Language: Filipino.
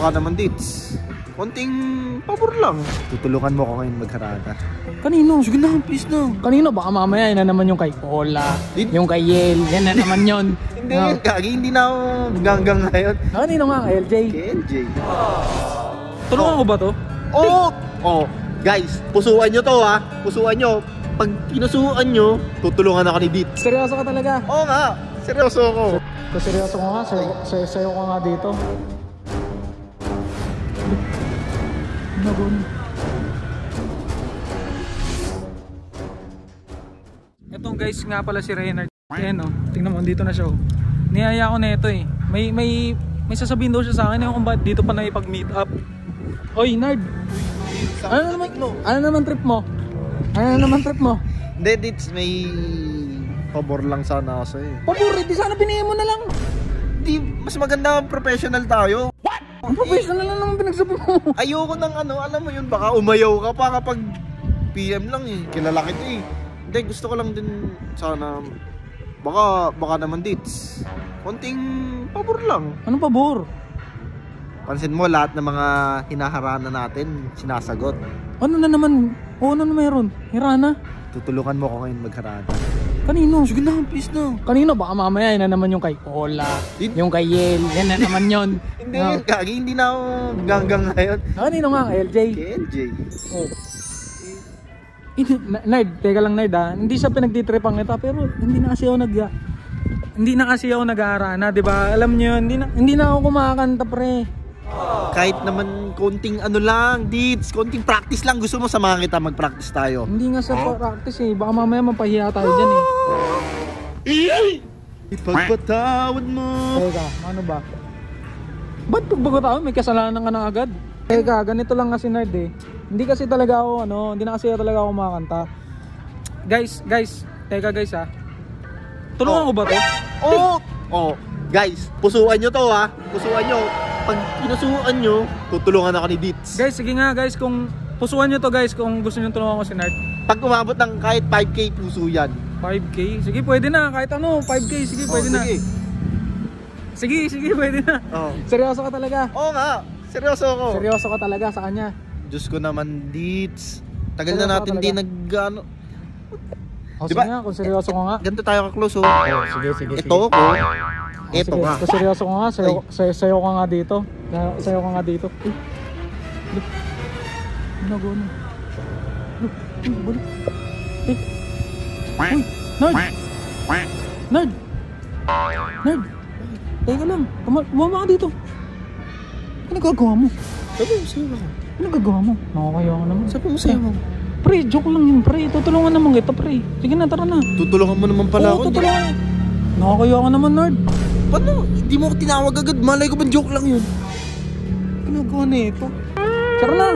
baka naman dates. Konting pabor lang. Tutulungan mo ko ngayon magharada. Kanino? Sige na, please na. Kanino? Baka mamaya yun na naman yung kay Paula, yung kay Yel, yan na naman yun. Hindi, kagi, hindi na ako hanggang ngayon. Kanino nga, kay LJ? Kay LJ. Tulungan ko ba to? Oo! Oh, guys, pusuan nyo to ha. Pusuan nyo. Pag pinusuan nyo, tutulungan ako ni Dit. Seryoso ka talaga? Oo nga, seryoso ako. Kung seryoso ko nga, sayo ko nga dito. Nagun. Etong guys nga pala si Reynard. Ayan o, tingnan mo, dito na siya o. Niyaya ko na ito eh. May sasabihin daw siya sa akin kung ba't dito pa na ipag-meet up. Oy, Nard! Ano naman trip mo? Ano naman trip mo? Hindi, Dits, may pabor lang sana ako sa'yo. Pabor, di sana binigay mo na lang. Di, mas maganda professional tayo. What? Ang professional lang naman pinagsabi mo. Ayoko ng ano, alam mo yun, baka umayaw ka pa kapag PM lang eh. Kilala kita eh. Hindi, gusto ko lang din sana, baka naman Dits. Konting pabor lang. Anong pabor? Pansin mo, lahat ng mga hinaharana natin, sinasagot. Ano na naman? O ano na mayroon? Hirana? Tutulungan mo ko ngayon magharada. Kanino? Sige na, please na. Kanino? Baka mamaya yun na naman yung kay Paula, yung kay Yel, yan na naman yun. Hindi, kagi, hindi na ako hanggang ngayon. Kanino nga, kay LJ? Kay LJ. Oh. Nerd, teka lang Nerd ha. Hindi siya pinagtitripang nito pero hindi na kasi ako nag-aarana, 'di ba? Alam niyo yun, hindi na ako kumakanta pre. Kahit naman konting ano lang, Dits, konting practice lang. Gusto mo samahan kita, mag-practice tayo. Hindi nga sa practice eh. Baka mamaya mapahiya tayo dyan eh. Ipagpatawad mo. Teka, ano ba? Ba't pagbago may kasalanan ka na agad? Teka, ganito lang kasi Nerd eh. Hindi kasi talaga ako hindi na kasi talaga ako kumakanta. Guys, teka guys ha. Tulungan ko ba to? Oh, guys, pusuan nyo to ha. Pusuan nyo. Pag pinusuan nyo, tutulungan ako ni Dits. Guys, sige nga guys, kung pusuan nyo to guys, kung gusto nyo tulungan ko si Nerd. Pag umabot ng kahit 5K puso yan. 5K? Sige, pwede na. Kahit ano, 5K. Sige, pwede na. Sige, pwede na. Seryoso ka talaga? Oo nga, seryoso ako. Seryoso ka talaga sa kanya? Diyos ko naman, Dits. Tagal na natin di nag-ano. Sige nga, kung seryoso ko nga. Ganito tayo ka-close Sige. Ito ko. Ito ka. Kung seryoso ko nga, sayo ka nga dito. Sayo ka nga dito. Nagono. Balik. Nerd! Teka lang, bumama ka dito. Ano nagagawa mo? Sabi mo sa'yo ako. Ano nagagawa mo? Nakakaya ka naman. Sabi mo sa'yo ako. Pre, joke lang yun pre. Tutulungan naman kita pre. Sige na, tara na. Tutulungan mo naman pala ako. Tutulungan. Nakakaya ka naman Nerd. Paano? Hindi mo ako tinawag agad. Malay ko ba joke lang yun? Ginagawa na ito. Tara na.